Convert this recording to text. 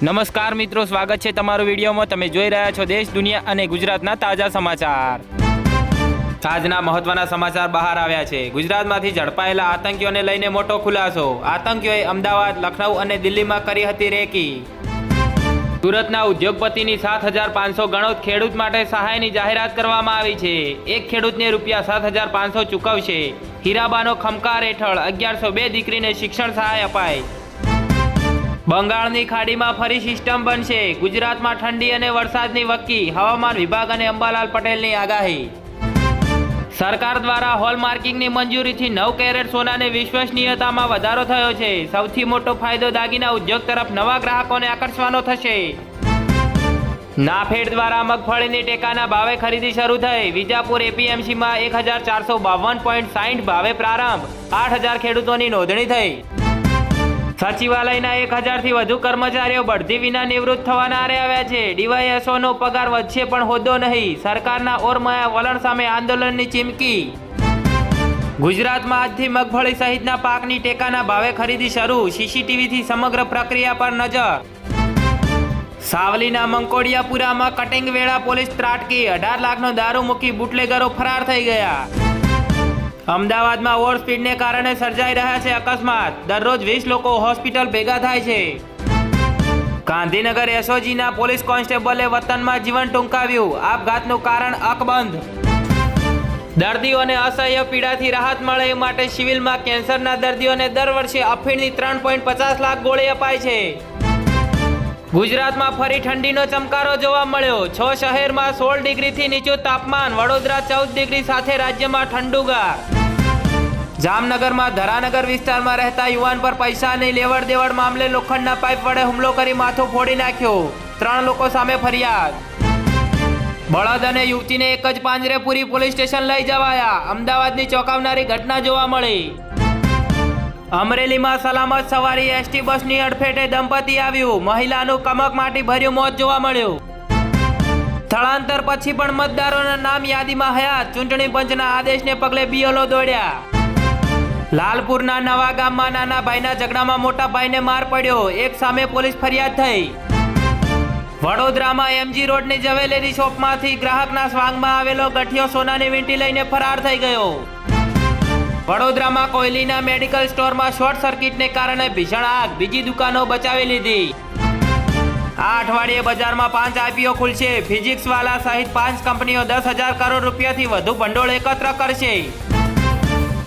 નમસ્કાર મિત્રો, સ્વાગત છે તમારું વિડીયોમાં। તમે જોઈ રહ્યા છો દેશ, દુનિયા અને ગુજરાતના તાજા સમાચાર। આજના મહત્વના સમાચાર બહાર આવ્યા છે। ગુજરાતમાંથી ઝડપાયેલા આતંકીઓને લઈને મોટો ખુલાસો। આતંકીઓએ અમદાવાદ, લખનઉ અને દિલ્હીમાં કરી હતી રેકી। સુરતના ઉદ્યોગપતિની 7,500 ગણોત ખેડૂત માટે સહાયની જાહેરાત કરવામાં આવી છે। એક ખેડૂતને રૂપિયા 7,500 ચૂકવશે। હીરાબાનો ખમકાર હેઠળ 1102 દીકરીને શિક્ષણ સહાય અપાય। બંગાળની ખાડીમાં ફરી સિસ્ટમ બનશે। ગુજરાતમાં ઠંડી અને વરસાદની વક્કી। હવામાન વિભાગ અને અંબાલાલ પટેલની આગાહી। સરકાર દ્વારા હોલમાર્કિંગની મંજૂરીથી 9 કેરેટ સોનાની વિશ્વસનીયતામાં વધારો થયો છે। સૌથી મોટો ફાયદો દાગીના ઉદ્યોગ તરફ નવા ગ્રાહકોને આકર્ષવાનો થશે। નાફેડ દ્વારા મગફળીની ટેકાના ભાવે ખરીદી શરૂ થઈ। વિજાપુર એપીએમસીમાં 1,452.60 ભાવે પ્રારંભ। 8,000 ખેડૂતોની નોંધણી થઈ। સચિવાલયના 1,000થી વધુ કર્મચારીઓ બઢતી વિના નિવૃત્ત થવાના આરે આવ્યા છે। ડીવાયએસઓનો પગાર વધશે પણ હોદ્દો નહીં। સરકારના ઓરમાયા વલણ સામે આંદોલનની ચીમકી। ગુજરાતમાં આજથી મગફળી સહિતના પાકની ટેકાના ભાવે ખરીદી શરૂ। સીસીટીવીથી સમગ્ર પ્રક્રિયા પર નજર। સાવલીના મંકોડિયાપુરામાં કટિંગ વેળા પોલીસ ત્રાટકી। 18 લાખનો દારૂ મૂકી બુટલેગરો ફરાર થઈ ગયા। અમદાવાદમાં ઓવર સ્પીડને કારણે સર્જાઈ રહ્યા છે અકસ્માત। દરરોજ 20 લોકો હોસ્પિટલ ભેગા થાય છે। ગાંધીનગર એસઓજીના પોલીસ કોન્સ્ટેબલે વતનમાં જીવન ટૂંકાવ્યું। આપઘાતનું કારણ અકબંધ। દર્દીઓને અસહ્ય પીડાથી રાહત મળે એ માટે સિવિલમાં કેન્સરના દર્દીઓને દર વર્ષે અફીણની 3.50 લાખ ગોળી અપાય છે। ગુજરાતમાં ફરી ઠંડીનો ચમકારો જોવા મળ્યો। 6 શહેરમાં 16 ડિગ્રીથી નીચું તાપમાન। વડોદરા 14 ડિગ્રી સાથે રાજ્યમાં ઠંડુગાર। જામનગરમાં ધરાનગર વિસ્તારમાં રહેતા યુવાન પર પૈસાની લેવડ દેવડ મામલે લોખંડના પાઇપ વડે હુમલો કરી માથું ફોડી નાખ્યો। 3 લોકો સામે ફરિયાદ। બળદ અને યુવતીને એક જ પાંજરે પૂરી પોલીસ સ્ટેશન લઈ જવાયા। અમદાવાદની ચોંકાવનારી ઘટના જોવા મળી। અમરેલીમાં સલામત સવારી એસટી બસની અડફેટે દંપતી આવ્યું। મહિલાનું કમકમાટી ભર્યું મોત જોવા મળ્યું। સ્થળાંતર પછી પણ મતદારોના નામ યાદીમાં હયાત। ચૂંટણી પંચના આદેશને પગલે બીએલઓ દોડ્યા। લાલપુરના નવા ગામમાં નાના ભાઈના ઝઘડામાં મોટા ભાઈને માર પડ્યો। એક સામે પોલીસ ફરિયાદ થઈ। વડોદરામાં એમજી રોડની જવેલરી શોપમાંથી ગ્રાહકના સ્વાંગમાં આવેલો ગઠિયો સોનાની વીંટી લઈને ફરાર થઈ ગયો। વડોદરામાં કોયલીના મેડિકલ સ્ટોરમાં શોર્ટ સર્કિટને કારણે ભીષણ આગ। બીજી દુકાનો બચાવી લીધી। આ અઠવાડિયે બજારમાં 5 આઈપીઓ ખુલશે। ફિઝિક્સવાલા સહિત 5 કંપનીઓ 10,000 કરોડ રૂપિયાથી વધુ ભંડોળ એકત્ર કરશે।